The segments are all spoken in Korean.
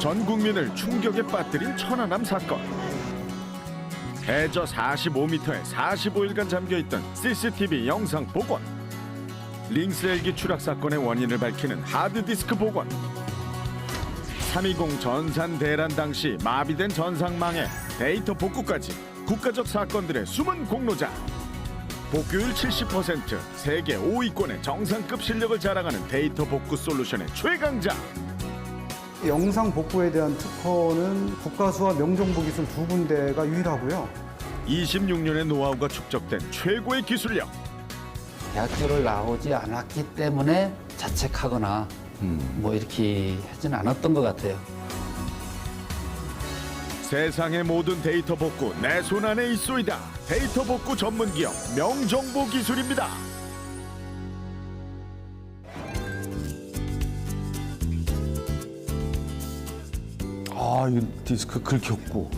전 국민을 충격에 빠뜨린 천안함 사건. 해저 45m에 45일간 잠겨있던 CCTV 영상 복원. 링스 헬기 추락 사건의 원인을 밝히는 하드디스크 복원. 3.20 전산 대란 당시 마비된 전상망의 데이터 복구까지 국가적 사건들의 숨은 공로자. 복구율 70%, 세계 5위권의 정상급 실력을 자랑하는 데이터 복구 솔루션의 최강자. 영상 복구에 대한 특허는 국가수와 명정보기술 두 군데가 유일하고요. 26년의 노하우가 축적된 최고의 기술력. 대학교를 나오지 않았기 때문에 자책하거나 뭐 이렇게 하지는 않았던 것 같아요. 세상의 모든 데이터 복구 내 손 안에 있소이다. 데이터 복구 전문 기업 명정보 기술입니다. 아, 이 디스크 긁혔고,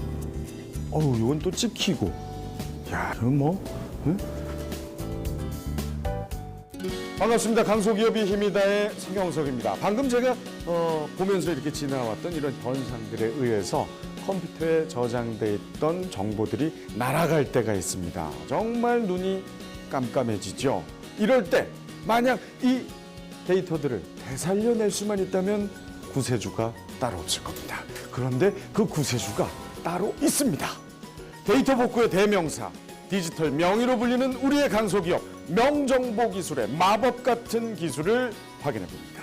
어우, 이건 또 찍히고. 야, 이건 뭐? 응? 반갑습니다. 강소기업이 힘이다의 성영석입니다. 방금 제가 보면서 이렇게 지나왔던 이런 현상들에 의해서 컴퓨터에 저장돼 있던 정보들이 날아갈 때가 있습니다. 정말 눈이 깜깜해지죠. 이럴 때 만약 이 데이터들을 되살려낼 수만 있다면 구세주가 따로 없을 겁니다. 그런데 그 구세주가 따로 있습니다. 데이터 복구의 대명사, 디지털 명의로 불리는 우리의 강소기업 명정보 기술의 마법 같은 기술을 확인해 봅니다.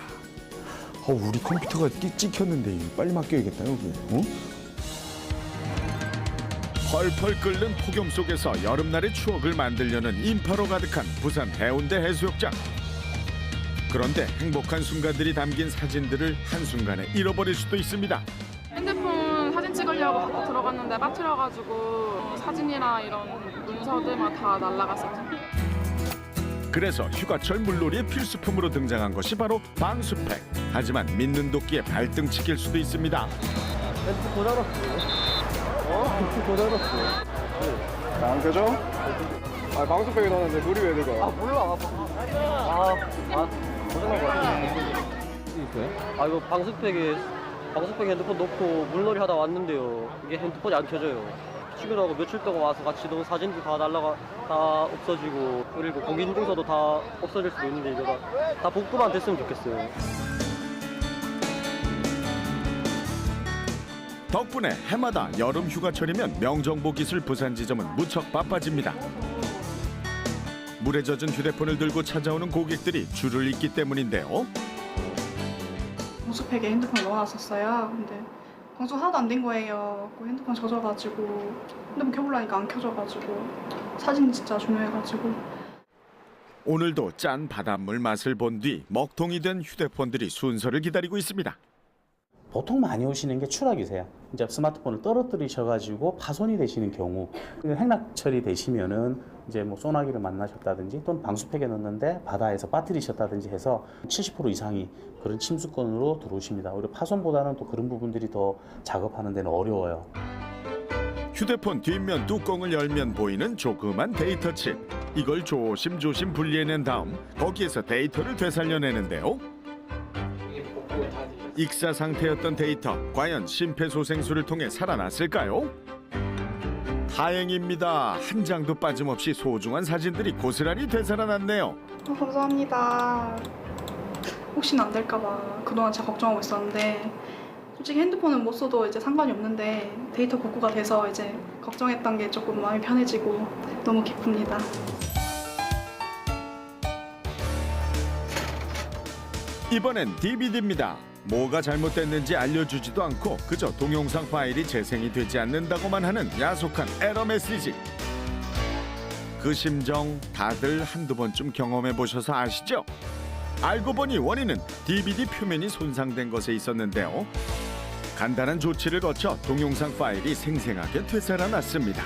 우리 컴퓨터가 찍혔는데 이거 빨리 맡겨야겠다 여기. 어? 펄펄 끓는 폭염 속에서 여름날의 추억을 만들려는 인파로 가득한 부산 해운대 해수욕장. 그런데 행복한 순간들이 담긴 사진들을 한순간에 잃어버릴 수도 있습니다. 핸드폰 사진 찍으려고 갖고 들어갔는데 빠뜨려가지고 사진이나 이런 문서들만 다 날라갔었죠. 그래서 휴가철 물놀이의 필수품으로 등장한 것이 바로 방수팩. 하지만 믿는 도끼에 발등치길 수도 있습니다. 핸드폰 고장났어. 핸드폰 고장났어. 안 켜져? 아, 방수팩에 넣었는데 물이 왜 들어가? 몰라. 고장난 거 같아. 아, 이거 방수팩에 핸드폰 넣고 물놀이 하다 왔는데요. 이게 핸드폰이 안 켜져요. 친구들하고 며칠 동안 와서 같이 놓은 사진도 다 다 없어지고, 그리고 공인증서도 다 없어질 수도 있는데 이거 다 복구만 됐으면 좋겠어요. 덕분에 해마다 여름 휴가철이면 명정보 기술 부산 지점은 무척 바빠집니다. 물에 젖은 휴대폰을 들고 찾아오는 고객들이 줄을 잇기 때문인데요. 방수팩에 핸드폰을 넣어놨었어요. 근데 방수 하나도 안 된 거예요. 핸드폰 젖어가지고 핸드폰 켜보려니까 안 켜져가지고 사진 진짜 중요해가지고. 오늘도 짠 바닷물 맛을 본 뒤 먹통이 된 휴대폰들이 순서를 기다리고 있습니다. 보통 많이 오시는 게 추락이세요. 이제 스마트폰을 떨어뜨리셔가지고 파손이 되시는 경우, 행락처리 되시면은 이제 뭐 소나기를 만나셨다든지 또는 방수팩에 넣었는데 바다에서 빠뜨리셨다든지 해서 70% 이상이 그런 침수권으로 들어오십니다. 오히려 파손보다는 또 그런 부분들이 더 작업하는 데는 어려워요. 휴대폰 뒷면 뚜껑을 열면 보이는 조그만 데이터 칩. 이걸 조심조심 분리해낸 다음 거기에서 데이터를 되살려내는데요. 익사 상태였던 데이터, 과연 심폐소생술을 통해 살아났을까요? 다행입니다. 한 장도 빠짐없이 소중한 사진들이 고스란히 되살아났네요. 감사합니다. 혹시나 안 될까봐 그동안 제가 걱정하고 있었는데, 솔직히 핸드폰은 못 써도 이제 상관이 없는데 데이터 복구가 돼서 이제 걱정했던 게 조금 마음이 편해지고 너무 기쁩니다. 이번엔 DVD입니다. 뭐가 잘못됐는지 알려주지도 않고 그저 동영상 파일이 재생이 되지 않는다고만 하는 야속한 에러 메시지. 그 심정 다들 한두 번쯤 경험해 보셔서 아시죠? 알고 보니 원인은 DVD 표면이 손상된 것에 있었는데요. 간단한 조치를 거쳐 동영상 파일이 생생하게 되살아났습니다.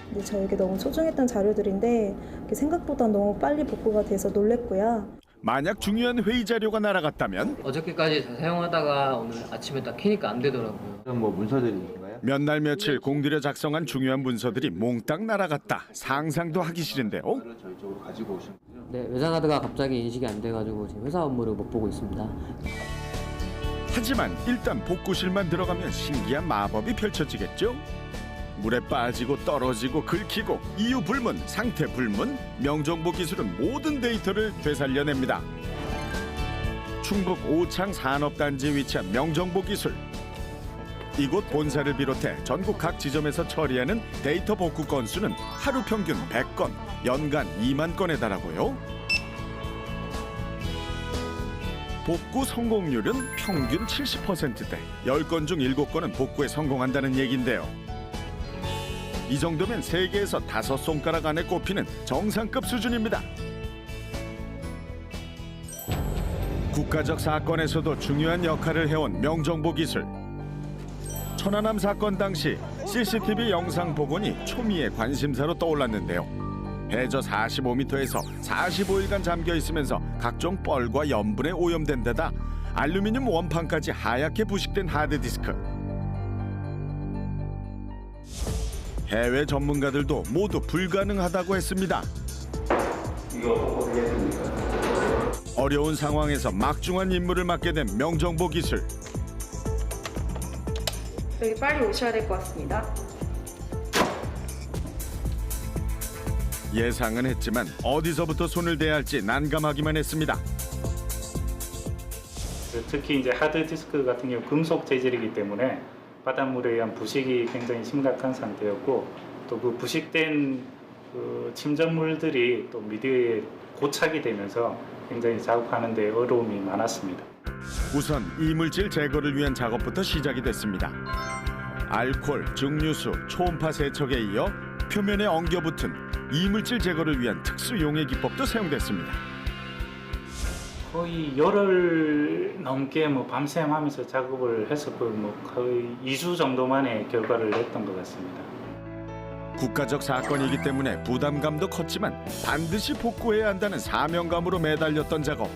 근데 저에게 너무 소중했던 자료들인데 생각보다 너무 빨리 복구가 돼서 놀랬고요. 만약 중요한 회의 자료가 날아갔다면 어저께까지 다 사용하다가 오늘 아침에 딱 켜니까 안 되더라고요. 뭐 문서들인가요? 몇 날 며칠 공들여 작성한 중요한 문서들이 몽땅 날아갔다. 상상도 하기 싫은데요. 저희 쪽으로 가지고 오신 거죠? 네, 외장하드가 갑자기 인식이 안 돼가지고 지금 회사 업무를 못 보고 있습니다. 하지만 일단 복구실만 들어가면 신기한 마법이 펼쳐지겠죠? 물에 빠지고 떨어지고 긁히고 이유 불문, 상태 불문, 명정보 기술은 모든 데이터를 되살려냅니다. 충북 오창 산업단지에 위치한 명정보 기술. 이곳 본사를 비롯해 전국 각 지점에서 처리하는 데이터 복구 건수는 하루 평균 100건, 연간 2만 건에 달하고요. 복구 성공률은 평균 70%대, 10건 중 7건은 복구에 성공한다는 얘긴데요. 이 정도면 세계에서 5손가락 안에 꼽히는 정상급 수준입니다. 국가적 사건에서도 중요한 역할을 해온 명정보 기술. 천안함 사건 당시 CCTV 영상 복원이 초미의 관심사로 떠올랐는데요. 해저 45m에서 45일간 잠겨 있으면서 각종 뻘과 염분에 오염된 데다 알루미늄 원판까지 하얗게 부식된 하드디스크. 해외 전문가들도 모두 불가능하다고 했습니다. 어려운 상황에서 막중한 임무를 맡게 된 명정보 기술. 여기 빨리 오셔야 될 것 같습니다. 예상은 했지만 어디서부터 손을 대야 할지 난감하기만 했습니다. 특히 이제 하드디스크 같은 경우 금속 재질이기 때문에 바닷물에 의한 부식이 굉장히 심각한 상태였고, 또 그 부식된 그 침전물들이 또 미디어에 고착이 되면서 굉장히 작업하는 데 어려움이 많았습니다. 우선 이물질 제거를 위한 작업부터 시작이 됐습니다. 알코올, 증류수, 초음파 세척에 이어 표면에 엉겨붙은 이물질 제거를 위한 특수 용해 기법도 사용됐습니다. 거의 열흘 넘게 밤샘 하면서 작업을 해서 거의 2주 정도 만에 결과를 냈던 것 같습니다. 국가적 사건이기 때문에 부담감도 컸지만 반드시 복구해야 한다는 사명감으로 매달렸던 작업.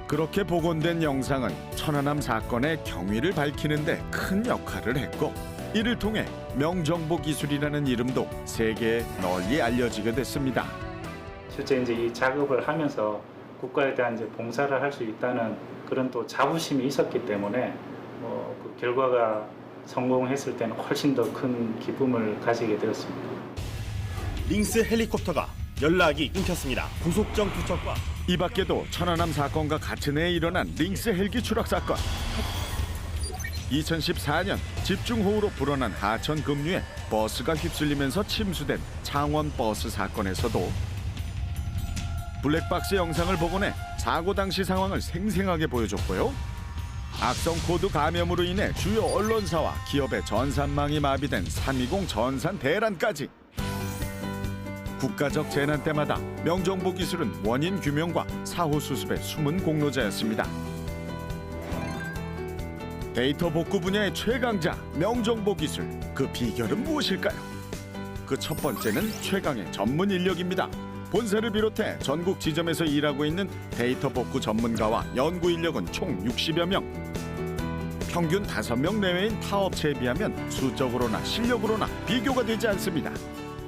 그렇게 복원된 영상은 천안함 사건의 경위를 밝히는 데 큰 역할을 했고, 이를 통해 명정보 기술이라는 이름도 세계에 널리 알려지게 됐습니다. 실제 이제 이 작업을 하면서 국가에 대한 이제 봉사를 할 수 있다는 그런 또 자부심이 있었기 때문에 그 결과가 성공했을 때는 훨씬 더 큰 기쁨을 가지게 되었습니다. 링스 헬리콥터가 연락이 끊겼습니다. 고속정 투척과 이 밖에도 천안함 사건과 같은 해에 일어난 링스 헬기 추락 사건. 2014년 집중호우로 불어난 하천 급류에 버스가 휩쓸리면서 침수된 창원 버스 사건에서도 블랙박스 영상을 복원해 사고 당시 상황을 생생하게 보여줬고요. 악성 코드 감염으로 인해 주요 언론사와 기업의 전산망이 마비된 320 전산 대란까지. 국가적 재난 때마다 명정보 기술은 원인 규명과 사후 수습의 숨은 공로자였습니다. 데이터 복구 분야의 최강자 명정보 기술, 그 비결은 무엇일까요? 그 첫 번째는 최강의 전문 인력입니다. 본사를 비롯해 전국 지점에서 일하고 있는 데이터 복구 전문가와 연구 인력은 총 60여 명. 평균 5명 내외인 타 업체에 비하면 수적으로나 실력으로나 비교가 되지 않습니다.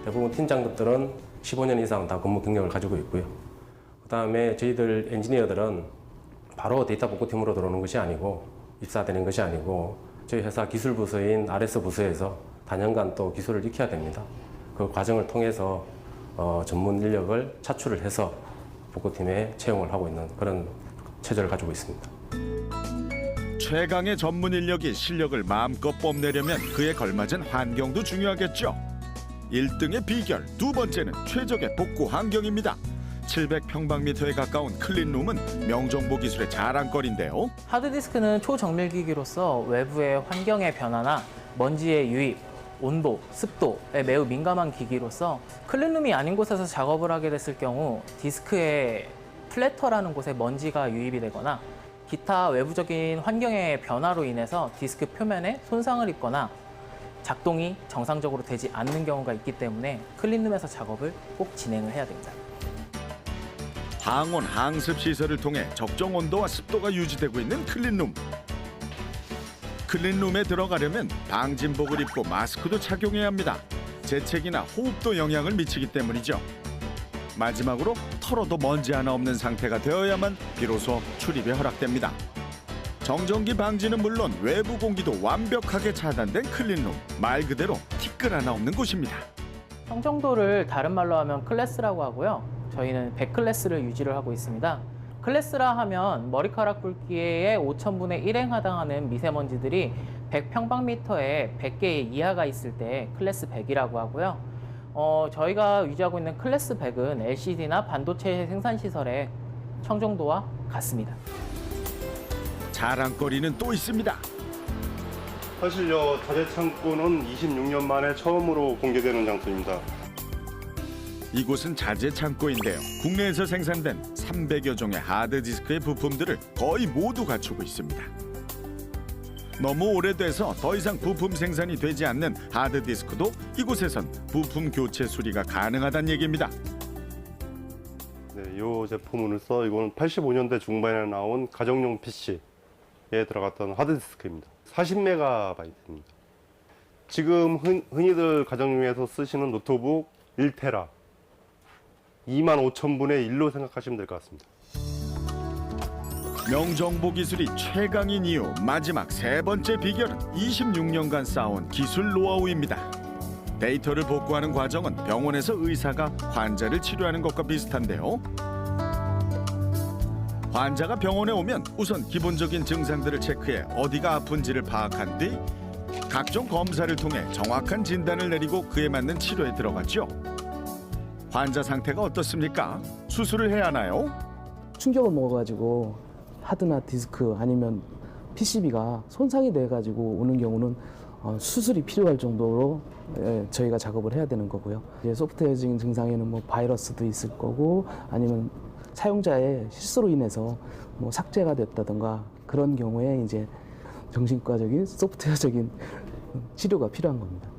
대부분 팀장급들은 15년 이상 다 근무 경력을 가지고 있고요. 그다음에 저희들 엔지니어들은 바로 데이터 복구팀으로 들어오는 것이 아니고, 입사되는 것이 아니고, 저희 회사 기술부서인 RS 부서에서 단연간 또 기술을 익혀야 됩니다. 그 과정을 통해서 전문 인력을 차출을 해서 복구팀에 채용을 하고 있는 그런 체제를 가지고 있습니다. 최강의 전문 인력이 실력을 마음껏 뽐내려면 그에 걸맞은 환경도 중요하겠죠. 1등의 비결, 두 번째는 최적의 복구 환경입니다. 700평방미터에 가까운 클린룸은 명정보 기술의 자랑거리인데요. 하드디스크는 초정밀기기로서 외부의 환경의 변화나 먼지의 유입, 온도, 습도에 매우 민감한 기기로서 클린룸이 아닌 곳에서 작업을 하게 됐을 경우 디스크의 플래터라는 곳에 먼지가 유입이 되거나 기타 외부적인 환경의 변화로 인해서 디스크 표면에 손상을 입거나 작동이 정상적으로 되지 않는 경우가 있기 때문에 클린룸에서 작업을 꼭 진행을 해야 됩니다. 항온, 항습 시설을 통해 적정 온도와 습도가 유지되고 있는 클린룸. 클린룸에 들어가려면 방진복을 입고 마스크도 착용해야 합니다. 재채기나 호흡도 영향을 미치기 때문이죠. 마지막으로 털어도 먼지 하나 없는 상태가 되어야만 비로소 출입이 허락됩니다. 정전기 방지는 물론 외부 공기도 완벽하게 차단된 클린룸. 말 그대로 티끌 하나 없는 곳입니다. 청정도를 다른 말로 하면 클래스라고 하고요. 저희는 100클래스를 유지를 하고 있습니다. 클래스라 하면 머리카락 굵기의 5,000분의 1에 해당하는 미세먼지들이 100평방미터에 100개 이하가 있을 때 클래스 100이라고 하고요. 저희가 유지하고 있는 클래스 100은 LCD나 반도체 생산시설의 청정도와 같습니다. 자랑거리는 또 있습니다. 사실요, 자재 창고는 26년 만에 처음으로 공개되는 장소입니다. 이곳은 자재 창고인데요. 국내에서 생산된 300여 종의 하드디스크의 부품들을 거의 모두 갖추고 있습니다. 너무 오래돼서 더 이상 부품 생산이 되지 않는 하드디스크도 이곳에선 부품 교체 수리가 가능하다는 얘기입니다. 네, 이 제품으로서 이건 85년대 중반에 나온 가정용 PC에 들어갔던 하드디스크입니다. 40MB입니다. 지금 흔히들 가정용에서 쓰시는 노트북 1테라 25,000분의 1로 생각하시면 될 것 같습니다. 명정보 기술이 최강인 이유 마지막 세 번째 비결은 26년간 쌓아온 기술 노하우입니다. 데이터를 복구하는 과정은 병원에서 의사가 환자를 치료하는 것과 비슷한데요. 환자가 병원에 오면 우선 기본적인 증상들을 체크해 어디가 아픈지를 파악한 뒤 각종 검사를 통해 정확한 진단을 내리고 그에 맞는 치료에 들어가죠. 환자 상태가 어떻습니까? 수술을 해야 하나요? 충격을 먹어가지고 하드나 디스크 아니면 PCB가 손상이 돼가지고 오는 경우는 수술이 필요할 정도로 저희가 작업을 해야 되는 거고요. 소프트웨어적인 증상에는 뭐 바이러스도 있을 거고 아니면 사용자의 실수로 인해서 뭐 삭제가 됐다든가 그런 경우에 이제 정신과적인 소프트웨어적인 치료가 필요한 겁니다.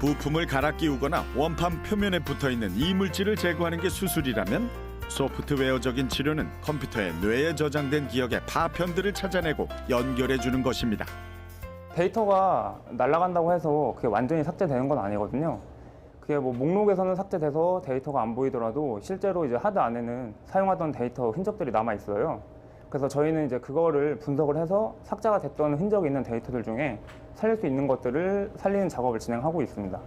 부품을 갈아 끼우거나 원판 표면에 붙어있는 이물질을 제거하는 게 수술이라면 소프트웨어적인 치료는 컴퓨터의 뇌에 저장된 기억의 파편들을 찾아내고 연결해주는 것입니다. 데이터가 날아간다고 해서 그게 완전히 삭제되는 건 아니거든요. 그게 뭐 목록에서는 삭제돼서 데이터가 안 보이더라도 실제로 이제 하드 안에는 사용하던 데이터 흔적들이 남아 있어요. 그래서 저희는 이제 그거를 분석을 해서 삭제가 됐던 흔적이 있는 데이터들 중에 살릴 수 있는 것들을 살리는 작업을 진행하고 있습니다.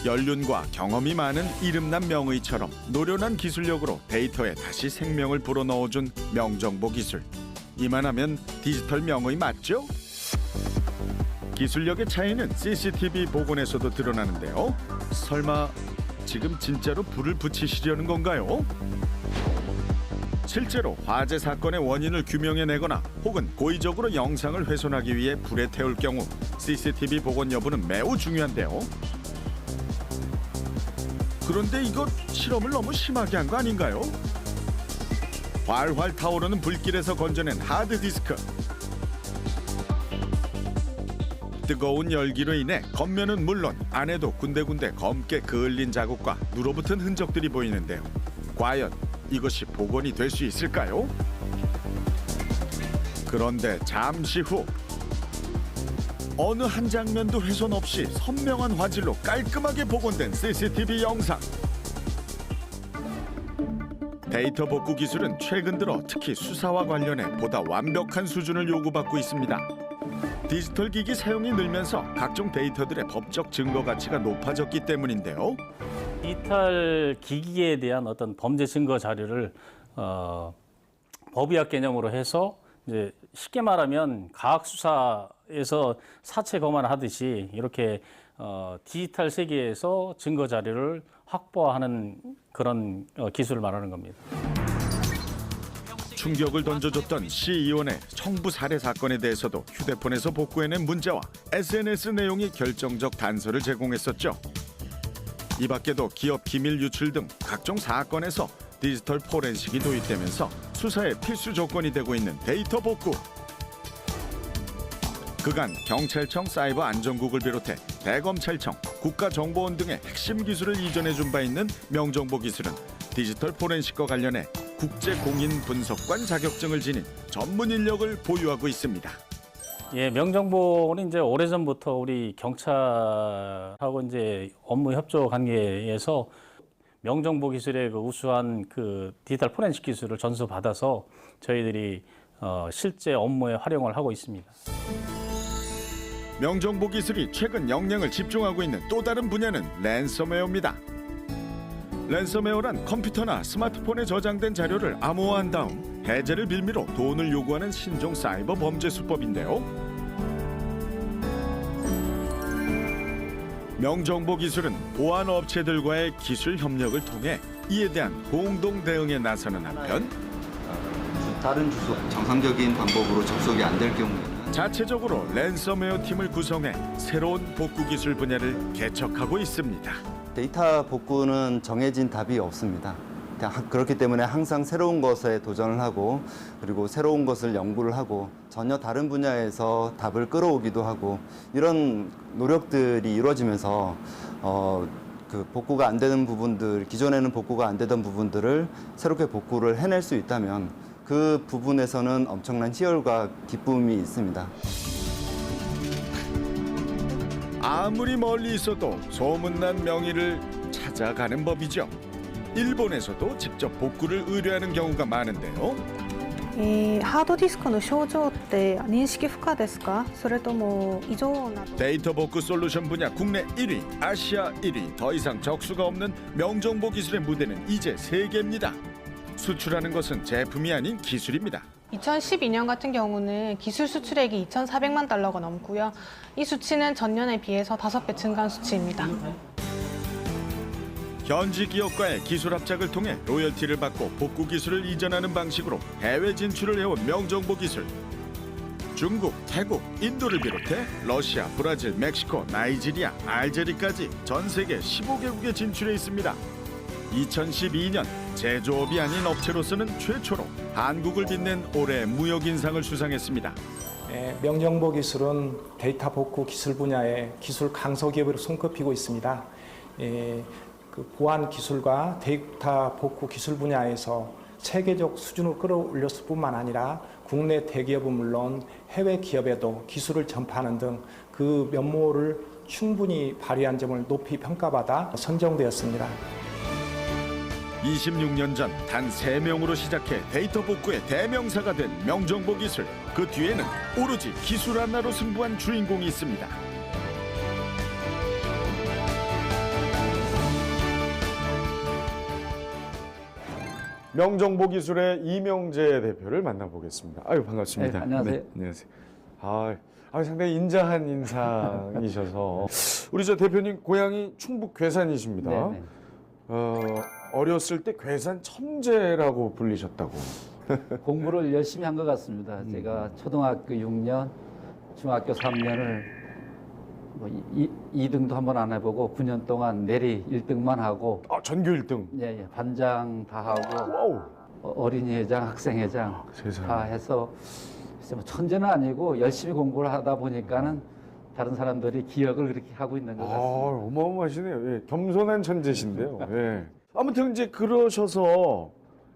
연륜과 경험이 많은 이름난 명의처럼 노련한 기술력으로 데이터에 다시 생명을 불어넣어준 명정보 기술. 이만하면 디지털 명의 맞죠? 기술력의 차이는 CCTV 복원에서도 드러나는데요. 설마 지금 진짜로 불을 붙이시려는 건가요? 실제로 화재 사건의 원인을 규명해내거나 혹은 고의적으로 영상을 훼손하기 위해 불에 태울 경우 CCTV 복원 여부는 매우 중요한데요. 그런데 이거 실험을 너무 심하게 한 거 아닌가요? 활활 타오르는 불길에서 건져낸 하드디스크. 뜨거운 열기로 인해 겉면은 물론 안에도 군데군데 검게 그을린 자국과 눌어붙은 흔적들이 보이는데요. 과연 이것이 복원이 될 수 있을까요? 그런데 잠시 후 어느 한 장면도 훼손 없이 선명한 화질로 깔끔하게 복원된 CCTV 영상. 데이터 복구 기술은 최근 들어 특히 수사와 관련해 보다 완벽한 수준을 요구받고 있습니다. 디지털 기기 사용이 늘면서 각종 데이터들의 법적 증거 가치가 높아졌기 때문인데요. 디지털 기기에 대한 어떤 범죄 증거 자료를 법의학 개념으로 해서 이제 쉽게 말하면 과학 수사에서 사체 검안을 하듯이 이렇게 디지털 세계에서 증거 자료를 확보하는 그런 기술을 말하는 겁니다. 충격을 던져줬던 시의원의 청부 살해 사건에 대해서도 휴대폰에서 복구해낸 문제와 SNS 내용이 결정적 단서를 제공했었죠. 이 밖에도 기업 기밀 유출 등 각종 사건에서 디지털 포렌식이 도입되면서 수사의 필수 조건이 되고 있는 데이터 복구. 그간 경찰청 사이버 안전국을 비롯해 대검찰청, 국가정보원 등의 핵심 기술을 이전해준 바 있는 명정보 기술은 디지털 포렌식과 관련해 국제공인분석관 자격증을 지닌 전문 인력을 보유하고 있습니다. 예, 명정보는 이제 오래전부터 우리 경찰하고 이제 업무 협조 관계에서 명정보 기술의 그 우수한 그 디지털 포렌식 기술을 전수받아서 저희들이 실제 업무에 활용을 하고 있습니다. 명정보 기술이 최근 역량을 집중하고 있는 또 다른 분야는 랜섬웨어입니다. 랜섬웨어란 컴퓨터나 스마트폰에 저장된 자료를 암호화한 다음 해제를 빌미로 돈을 요구하는 신종 사이버 범죄 수법인데요. 명정보 기술은 보안 업체들과의 기술 협력을 통해 이에 대한 공동 대응에 나서는 한편 다른 주소, 정상적인 방법으로 접속이 안 될 경우에는 자체적으로 랜섬웨어 팀을 구성해 새로운 복구 기술 분야를 개척하고 있습니다. 데이터 복구는 정해진 답이 없습니다. 그렇기 때문에 항상 새로운 것에 도전을 하고 그리고 새로운 것을 연구를 하고 전혀 다른 분야에서 답을 끌어오기도 하고 이런 노력들이 이루어지면서 그 복구가 안 되는 부분들, 기존에는 복구가 안 되던 부분들을 새롭게 복구를 해낼 수 있다면 그 부분에서는 엄청난 희열과 기쁨이 있습니다. 아무리 멀리 있어도 소문난 명의를 찾아가는 법이죠. 일본에서도 직접 복구를 의뢰하는 경우가 많은데요. ハードディスクの症状って認識不可ですか？それとも異常など 데이터 복구 솔루션 분야 국내 1위, 아시아 1위, 더 이상 적수가 없는 명정보 기술의 무대는 이제 세계입니다. 수출하는 것은 제품이 아닌 기술입니다. 2012년 같은 경우는 기술 수출액이 2,400만 달러가 넘고요. 이 수치는 전년에 비해서 5배 증가한 수치입니다. 현지 기업과의 기술 합작을 통해 로열티를 받고 복구 기술을 이전하는 방식으로 해외 진출을 해온 명정보 기술. 중국, 태국, 인도를 비롯해 러시아, 브라질, 멕시코, 나이지리아, 알제리까지 전 세계 15개국에 진출해 있습니다. 2012년 제조업이 아닌 업체로서는 최초로 한국을 빛낸 올해 무역인상을 수상했습니다. 명정보 기술은 데이터 복구 기술 분야의 기술 강소 기업으로 손꼽히고 있습니다. 그 보안 기술과 데이터 복구 기술 분야에서 세계적 수준을 끌어올렸을 뿐만 아니라 국내 대기업은 물론 해외 기업에도 기술을 전파하는 등 그 면모를 충분히 발휘한 점을 높이 평가받아 선정되었습니다. 26년 전 단 3명으로 시작해 데이터 복구의 대명사가 된 명정보 기술. 그 뒤에는 오로지 기술 하나로 승부한 주인공이 있습니다. 명정보 기술의 이명재 대표를 만나보겠습니다. 아유 반갑습니다. 네, 안녕하세요. 네, 안녕하세요. 상당히 인자한 인상이셔서 우리 저 대표님 고향이 충북 괴산이십니다. 네, 네. 어렸을 때 괴산 천재라고 불리셨다고. 공부를 열심히 한 것 같습니다. 제가 초등학교 6년, 중학교 3년을 뭐 2등도 한번 안 해보고 9년 동안 내리 1등만 하고. 전교 1등? 예, 반장 다 하고 어린이회장, 학생회장 다 해서 글쎄 뭐 천재는 아니고 열심히 공부를 하다 보니까는 다른 사람들이 기억을 그렇게 하고 있는 것 같습니다. 어마어마하시네요. 예, 겸손한 천재신데요. 예. 아무튼 이제 그러셔서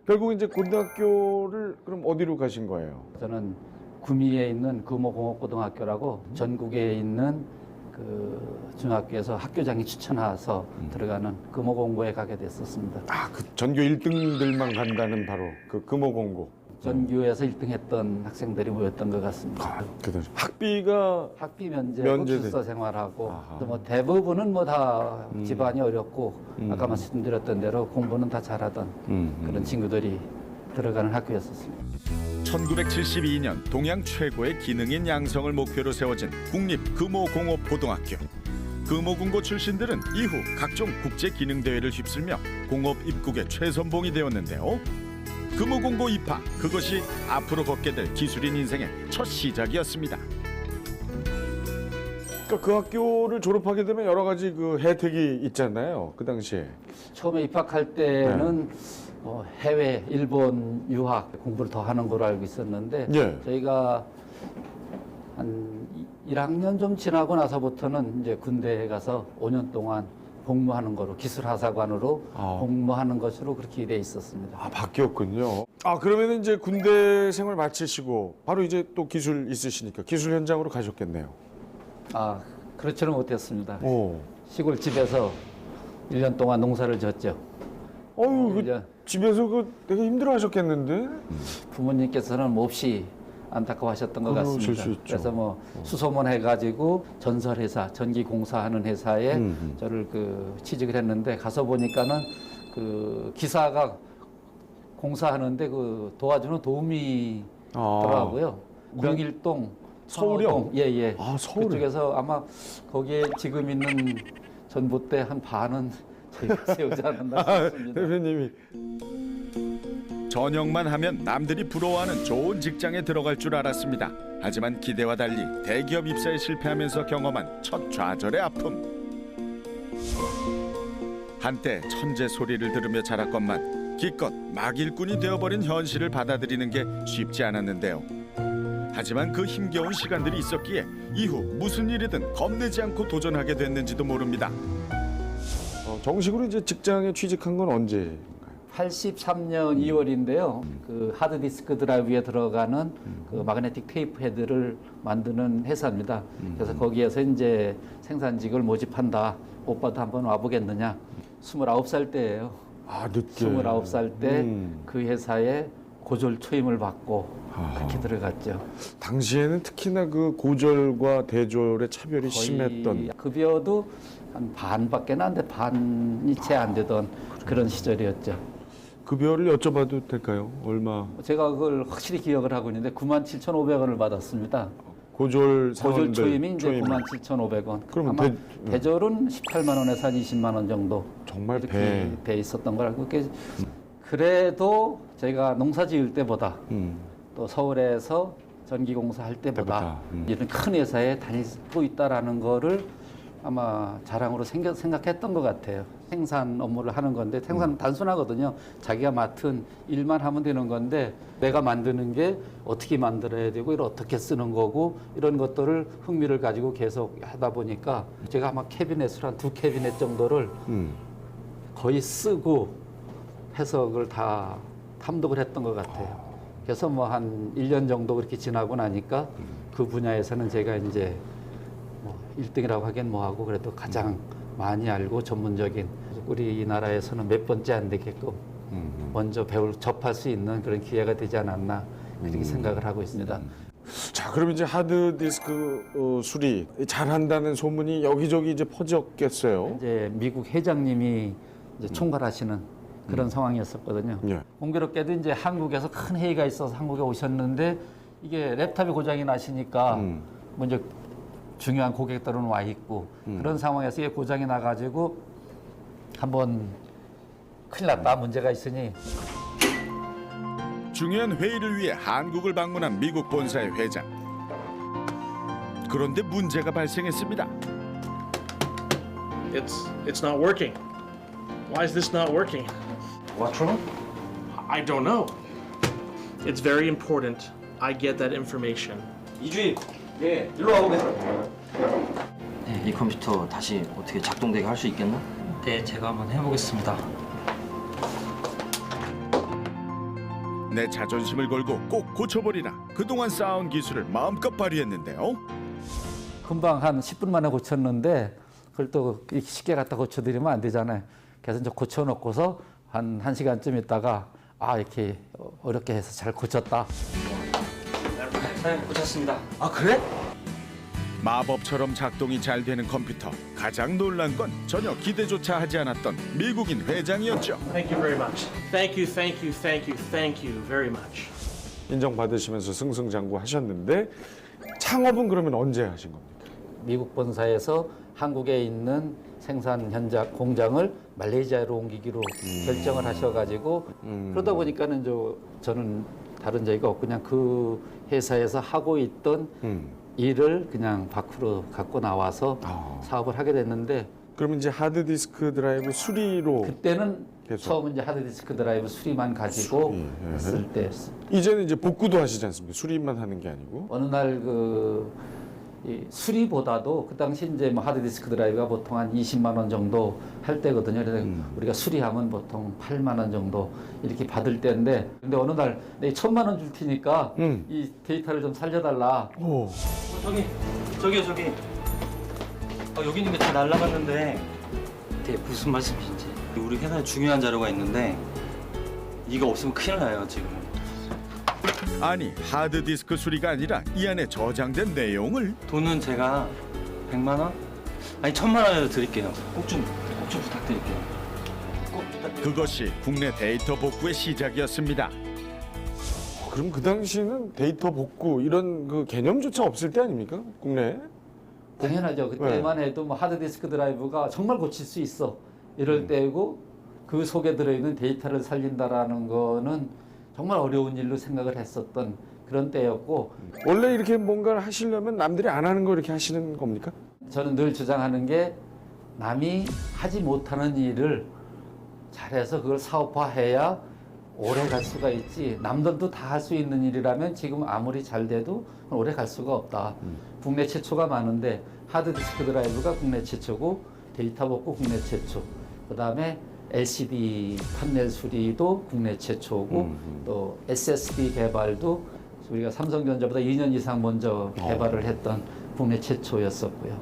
결국 이제 고등학교를 그럼 어디로 가신 거예요? 저는 구미에 있는 금호공업고등학교라고 전국에 있는 그 중학교에서 학교장이 추천해서 들어가는 금호공고에 가게 됐었습니다. 그 전교 1등들만 간다는 바로 그 금호공고. 전교에서 1등했던 학생들이 모였던 것 같습니다. 학비가 학비 면제고 주서 생활하고 또 뭐 대부분은 뭐 다 집안이 어렵고 아까 말씀드렸던 대로 공부는 다 잘하던 그런 친구들이 들어가는 학교였었습니다. 1972년 동양 최고의 기능인 양성을 목표로 세워진 국립금호공업고등학교. 금호공고 출신들은 이후 각종 국제기능대회를 휩쓸며 공업 입국의 최선봉이 되었는데요. 금호공고 입학, 그것이 앞으로 걷게 될 기술인 인생의 첫 시작이었습니다. 그러니까 그 학교를 졸업하게 되면 여러 가지 그 혜택이 있잖아요. 그 당시에. 처음에 입학할 때는 해외, 일본 유학 공부를 더 하는 걸로 알고 있었는데 저희가 한 1학년 좀 지나고 나서부터는 이제 군대에 가서 5년 동안 복무하는 거로 기술하사관으로 복무하는 것으로 그렇게 돼 있었습니다. 바뀌었군요. 그러면 이제 군대 생활 마치시고 바로 이제 또 기술 있으시니까 기술 현장으로 가셨겠네요. 그렇지는 못했습니다. 시골 집에서 1년 동안 농사를 졌죠. 집에서 되게 힘들어하셨겠는데? 부모님께서는 몹시 안타까워하셨던 것 그러실 같습니다. 수 있죠. 그래서 뭐 수소문 해가지고 전설회사, 전기공사하는 회사에 저를 취직을 했는데 가서 보니까는 그 기사가 공사하는데 도와주는 도움이 더라고요. 명일동, 서울이요? 선호동, 예. 서울에. 그쪽에서 아마 거기에 지금 있는 전봇대 한 반은 저희가 세우지 않았나 싶습니다. 대표님이. 전역만 하면 남들이 부러워하는 좋은 직장에 들어갈 줄 알았습니다. 하지만 기대와 달리 대기업 입사에 실패하면서 경험한 첫 좌절의 아픔. 한때 천재 소리를 들으며 자랐건만 기껏 막일꾼이 되어버린 현실을 받아들이는 게 쉽지 않았는데요. 하지만 그 힘겨운 시간들이 있었기에 이후 무슨 일이든 겁내지 않고 도전하게 됐는지도 모릅니다. 정식으로 이제 직장에 취직한 건 언제? 83년 2월인데요. 그 하드디스크 드라이브에 들어가는 그 마그네틱 테이프 헤드를 만드는 회사입니다. 그래서 거기에서 이제 생산직을 모집한다. 오빠도 한번 와보겠느냐. 29살 때예요. 늦게. 29살 때 그 회사에 고졸 초임을 받고 그렇게 들어갔죠. 당시에는 특히나 그 고졸과 대졸의 차별이 심했던. 급여도 한 반밖에 안 돼, 반이 채 안 되던 그런 시절이었죠. 급여를 여쭤봐도 될까요? 얼마? 제가 그걸 확실히 기억을 하고 있는데 97,500원을 받았습니다. 고졸 고졸 초임이 이제 97,500원. 그럼 아마 대졸은 18만 원에서 한 20만 원 정도. 정말 배 있었던 걸 알고 있고 그래도 제가 농사 지을 때보다 또 서울에서 전기공사 할 때보다 이런 큰 회사에 다니고 있다라는 거를 아마 자랑으로 생각했던 것 같아요. 생산 업무를 하는 건데 생산은 단순하거든요. 자기가 맡은 일만 하면 되는 건데 내가 만드는 게 어떻게 만들어야 되고 이걸 어떻게 쓰는 거고 이런 것들을 흥미를 가지고 계속 하다 보니까 제가 아마 캐비넷을 한 2캐비넷 정도를 거의 쓰고 해석을 다 탐독을 했던 것 같아요. 그래서 뭐 한 1년 정도 그렇게 지나고 나니까 그 분야에서는 제가 이제 1등이라고 하긴 뭐하고 그래도 가장 많이 알고 전문적인 우리나라에서는 몇 번째 안 되게끔 먼저 접할 수 있는 그런 기회가 되지 않았나 그렇게 생각을 하고 있습니다. 자, 그럼 이제 하드디스크 수리 잘한다는 소문이 여기저기 이제 퍼졌겠어요. 이제 미국 회장님이 이제 총괄하시는 그런 상황이었었거든요. 공교롭게도 이제 한국에서 큰 회의가 있어서 한국에 오셨는데 이게 랩탑이 고장이 나시니까 먼저 중요한 고객들은 와 있고 그런 상황에서 이게 고장이 나가지고 한번 큰일 났다 문제가 있으니 중요한 회의를 위해 한국을 방문한 미국 본사의 회장. 그런데 문제가 발생했습니다. It's not working. Why is this not working? What's wrong? I don't know. It's very important I get that information. 이주임, 예, 일로 와보겠습니다. 네, 이 컴퓨터 다시 어떻게 작동되게 할 수 있겠나? 네, 제가 한번 해보겠습니다. 내 자존심을 걸고 꼭 고쳐버리라. 그동안 쌓아온 기술을 마음껏 발휘했는데요. 금방 한 10분 만에 고쳤는데 그걸 또 이렇게 쉽게 갖다 고쳐드리면 안 되잖아요. 그래서 이제 고쳐놓고서 한 1시간쯤 있다가 이렇게 어렵게 해서 잘 고쳤다. 네, 고쳤습니다. 아, 그래? 마법처럼 작동이 잘 되는 컴퓨터. 가장 놀란 건 전혀 기대조차 하지 않았던 미국인 회장이었죠. Thank you very much. Thank you, thank you, thank you, thank you very much. 인정받으시면서 승승장구하셨는데 창업은 그러면 언제 하신 겁니까? 미국 본사에서 한국에 있는 생산 현장 공장을 말레이시아로 옮기기로 결정을 하셔가지고 그러다 보니까는 저는 다른 저희가 그냥 그 회사에서 하고 있던 일을 그냥 밖으로 갖고 나와서 사업을 하게 됐는데 그러면 이제 하드디스크 드라이브 수리로 그때는 처음 이제 하드디스크 드라이브 수리만 가지고 했을 때였습니다. 이제는 이제 복구도 하시지 않습니까? 수리만 하는 게 아니고 어느 날 이 수리보다도 그 당시 이제 뭐 하드디스크 드라이브가 보통 한 20만 원 정도 할 때거든요. 그래서 우리가 수리하면 보통 8만 원 정도 이렇게 받을 때인데 근데 어느 날 내 1,000만 원 줄 테니까 이 데이터를 좀 살려달라. 저기요. 여기 있는 게 다 날라갔는데. 네, 무슨 말씀이신지. 우리 회사에 중요한 자료가 있는데 이거 없으면 큰일 나요 지금. 아니 하드디스크 수리가 아니라 이 안에 저장된 내용을 돈은 제가 100만 원? 아니 1000만 원이라도 드릴게요. 꼭 좀 부탁드릴게요. 그것이 국내 데이터 복구의 시작이었습니다. 그럼 그 당시는 데이터 복구 이런 그 개념조차 없을 때 아닙니까? 국내에? 당연하죠. 그때만 해도 뭐 하드디스크 드라이브가 정말 고칠 수 있어 이럴 때고 그 속에 들어있는 데이터를 살린다라는 거는 정말 어려운 일로 생각을 했었던 그런 때였고 원래 이렇게 뭔가를 하시려면 남들이 안 하는 거 이렇게 하시는 겁니까? 저는 늘 주장하는 게 남이 하지 못하는 일을 잘해서 그걸 사업화해야 오래 갈 수가 있지 남들도 다 할 수 있는 일이라면 지금 아무리 잘 돼도 오래 갈 수가 없다. 국내 최초가 많은데 하드디스크 드라이브가 국내 최초고 데이터 복구 국내 최초 그다음에 LCD 판넬 수리도 국내 최초고 또 SSD 개발도 우리가 삼성전자보다 2년 이상 먼저 개발을 했던 국내 최초였었고요.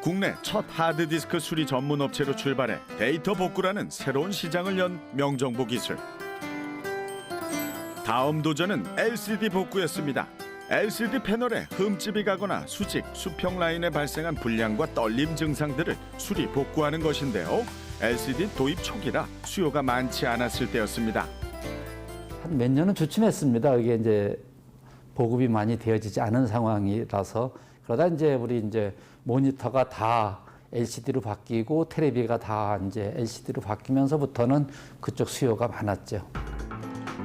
국내 첫 하드디스크 수리 전문 업체로 출발해 데이터 복구라는 새로운 시장을 연 명정보 기술. 다음 도전은 LCD 복구였습니다. LCD 패널에 흠집이 가거나 수직, 수평 라인에 발생한 불량과 떨림 증상들을 수리 복구하는 것인데요. LCD 도입 초기라 수요가 많지 않았을 때였습니다. 한 몇 년은 주춤했습니다. 이게 이제 보급이 많이 되어지지 않은 상황이라서 그러다 이제 우리 이제 모니터가 다 LCD로 바뀌고 테레비가 다 이제 LCD로 바뀌면서부터는 그쪽 수요가 많았죠.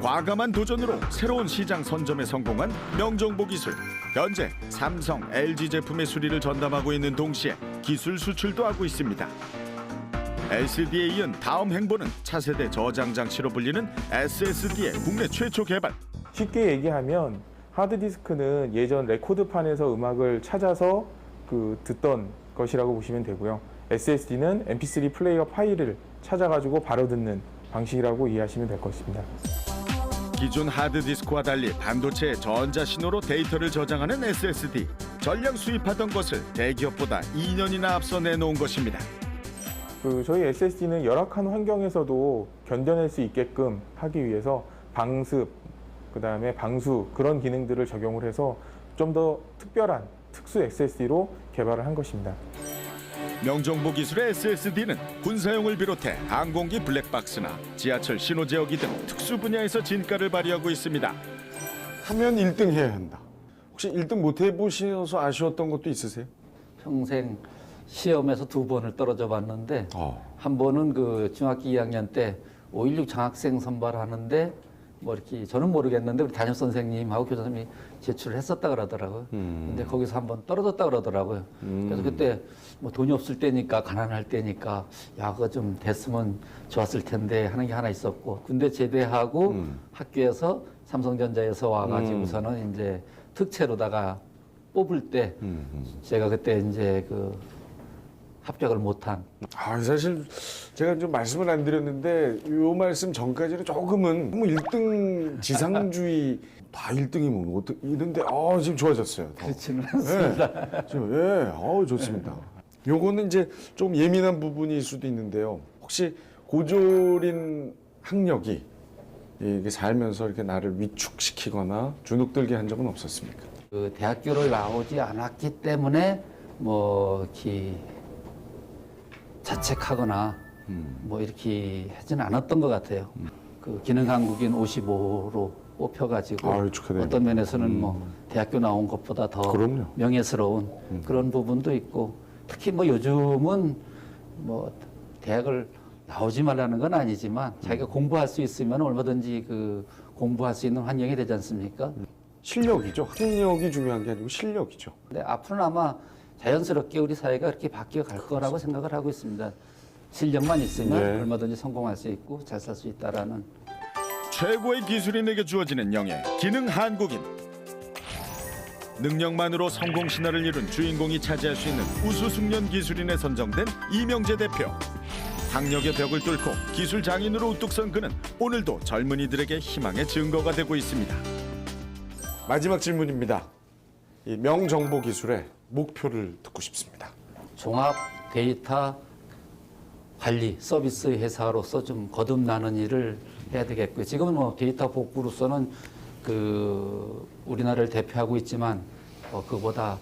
과감한 도전으로 새로운 시장 선점에 성공한 명정보 기술. 현재 삼성, LG 제품의 수리를 전담하고 있는 동시에 기술 수출도 하고 있습니다. LCD에 이은 다음 행보는 차세대 저장 장치로 불리는 SSD의 국내 최초 개발. 쉽게 얘기하면 하드디스크는 예전 레코드판에서 음악을 찾아서 듣던 것이라고 보시면 되고요. SSD는 MP3 플레이어 파일을 찾아가지고 바로 듣는 방식이라고 이해하시면 될 것입니다. 기존 하드디스크와 달리 반도체의 전자신호로 데이터를 저장하는 SSD. 전량 수입하던 것을 대기업보다 2년이나 앞서 내놓은 것입니다. 저희 SSD는 열악한 환경에서도 견뎌낼 수 있게끔 하기 위해서 방습, 그다음에 방수 그런 기능들을 적용을 해서 좀 더 특별한 특수 SSD로 개발을 한 것입니다. 명정보 기술의 SSD는 군사용을 비롯해 항공기 블랙박스나 지하철 신호제어기 등 특수 분야에서 진가를 발휘하고 있습니다. 하면 1등 해야 한다. 혹시 1등 못 해보셔서 아쉬웠던 것도 있으세요? 평생 시험에서 2번을 떨어져 봤는데 한 번은 그 중학교 2학년 때 5.16 장학생 선발하는데 뭐 이렇게 저는 모르겠는데 우리 담임 선생님하고 교장 선생님이 제출을 했었다 그러더라고요. 근데 거기서 한번 떨어졌다 그러더라고요. 그래서 그때 뭐 돈이 없을 때니까 가난할 때니까 야 그거 좀 됐으면 좋았을 텐데 하는 게 하나 있었고 군대 제대하고 학교에서 삼성전자에서 와가지고서는 이제 특채로다가 뽑을 때 제가 그때 이제 그 합격을 못한. 사실 제가 좀 말씀을 안 드렸는데 요 말씀 전까지는 조금은 뭐 1등 지상주의 다 1등이면 어떻게 이런데 지금 좋아졌어요. 그렇지는 않습니다. 좋습니다. 요거는 이제 좀 예민한 부분일 수도 있는데요. 혹시 고졸인 학력이 이게 살면서 이렇게 나를 위축시키거나 주눅들게 한 적은 없었습니까? 그 대학교를 나오지 않았기 때문에 뭐 이렇게 자책하거나 뭐 이렇게 하지는 않았던 것 같아요. 그 기능한국인 55로 뽑혀가지고 어떤 면에서는 뭐 대학교 나온 것보다 더 명예스러운 그런 부분도 있고 특히 뭐 요즘은 뭐 대학을 나오지 말라는 건 아니지만 자기가 공부할 수 있으면 얼마든지 그 공부할 수 있는 환경이 되지 않습니까? 실력이죠. 학력이 중요한 게 아니고 실력이죠. 네, 앞으로는 아마 자연스럽게 우리 사회가 그렇게 바뀌어 갈 거라고 생각을 하고 있습니다. 실력만 있으면 얼마든지 성공할 수 있고 잘 살 수 있다라는. 최고의 기술이 내게 주어지는 영예, 기능 한국인. 능력만으로 성공 신화를 이룬 주인공이 차지할 수 있는 우수 숙련 기술인에 선정된 이명재 대표. 학력의 벽을 뚫고 기술 장인으로 우뚝 선 그는 오늘도 젊은이들에게 희망의 증거가 되고 있습니다. 마지막 질문입니다. 이 명정보 기술의 목표를 듣고 싶습니다. 종합 데이터 관리, 서비스 회사로서 좀 거듭나는 일을 해야 되겠고요. 지금은 뭐 데이터 복구로서는 우리나라를 대표하고 있지만 그보다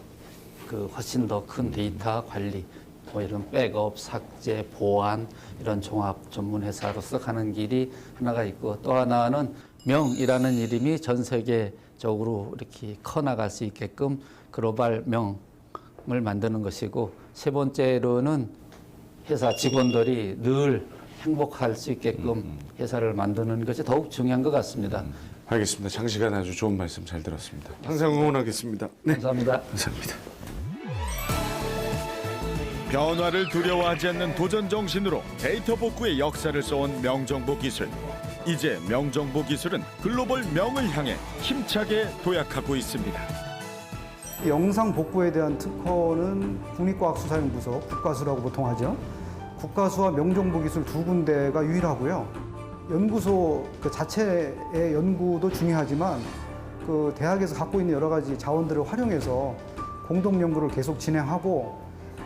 훨씬 더 큰 데이터 관리, 뭐 이런 백업, 삭제, 보안 이런 종합 전문 회사로서 가는 길이 하나가 있고, 또 하나는 명이라는 이름이 전 세계적으로 이렇게 커나갈 수 있게끔 글로벌 명을 만드는 것이고, 세 번째로는 회사 직원들이 늘 행복할 수 있게끔 회사를 만드는 것이 더욱 중요한 것 같습니다. 알겠습니다. 장시간 아주 좋은 말씀 잘 들었습니다. 항상 응원하겠습니다. 네. 감사합니다. 감사합니다. 변화를 두려워하지 않는 도전 정신으로 데이터 복구의 역사를 써온 명정보 기술. 이제 명정보 기술은 글로벌 명을 향해 힘차게 도약하고 있습니다. 영상 복구에 대한 특허는 국립과학수사연구소, 국가수라고 보통 하죠. 국가수와 명정보 기술 두 군데가 유일하고요. 연구소 그 자체의 연구도 중요하지만 그 대학에서 갖고 있는 여러 가지 자원들을 활용해서 공동 연구를 계속 진행하고,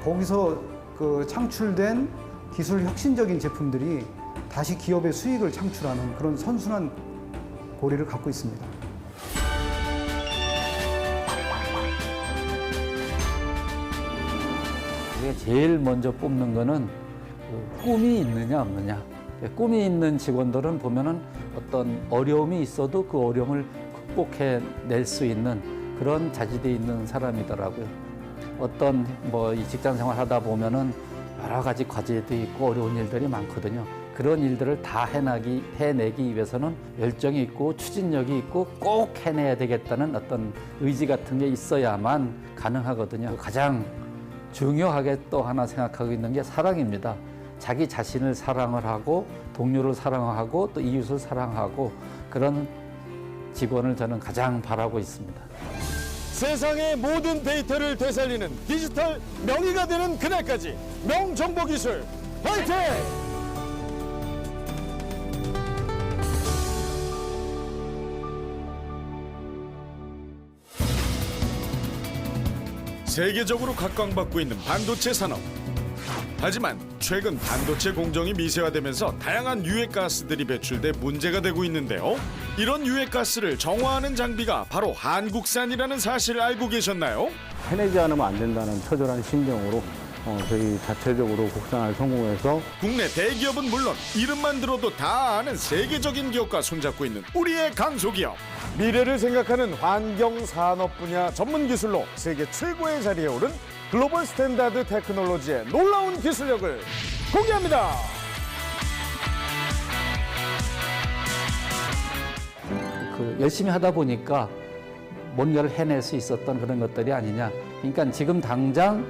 거기서 그 창출된 기술 혁신적인 제품들이 다시 기업의 수익을 창출하는 그런 선순환 고리를 갖고 있습니다. 제일 먼저 뽑는 거는 꿈이 있느냐 없느냐. 꿈이 있는 직원들은 보면은 어떤 어려움이 있어도 그 어려움을 극복해낼 수 있는 그런 자질이 있는 사람이더라고요. 어떤 이 직장 생활 하다 보면은 여러 가지 과제도 있고 어려운 일들이 많거든요. 그런 일들을 다 해내기 위해서는 열정이 있고 추진력이 있고 꼭 해내야 되겠다는 어떤 의지 같은 게 있어야만 가능하거든요. 가장 중요하게 또 하나 생각하고 있는 게 사랑입니다. 자기 자신을 사랑을 하고 동료를 사랑하고 또 이웃을 사랑하고 그런 직원을 저는 가장 바라고 있습니다. 세상의 모든 데이터를 되살리는 디지털 명의가 되는 그날까지 명정보기술 화이팅! 세계적으로 각광받고 있는 반도체 산업. 하지만 최근 반도체 공정이 미세화되면서 다양한 유해가스들이 배출돼 문제가 되고 있는데요. 이런 유해가스를 정화하는 장비가 바로 한국산이라는 사실을 알고 계셨나요? 해내지 않으면 안 된다는 처절한 심정으로 저희 자체적으로 국산화를 성공해서 국내 대기업은 물론 이름만 들어도 다 아는 세계적인 기업과 손잡고 있는 우리의 강소기업. 미래를 생각하는 환경 산업 분야 전문 기술로 세계 최고의 자리에 오른 글로벌 스탠다드 테크놀로지의 놀라운 기술력을 공개합니다. 열심히 하다 보니까 뭔가를 해낼 수 있었던 그런 것들이 아니냐. 그러니까 지금 당장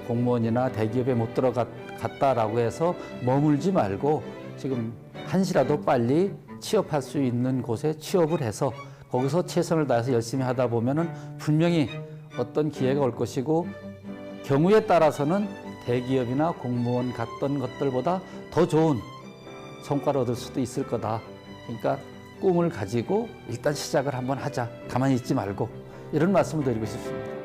공무원이나 대기업에 못 들어갔다라고 해서 머물지 말고 지금 한시라도 빨리 취업할 수 있는 곳에 취업을 해서 거기서 최선을 다해서 열심히 하다 보면은 분명히 어떤 기회가 올 것이고, 경우에 따라서는 대기업이나 공무원 갔던 것들보다 더 좋은 성과를 얻을 수도 있을 거다. 그러니까 꿈을 가지고 일단 시작을 한번 하자. 가만히 있지 말고, 이런 말씀을 드리고 싶습니다.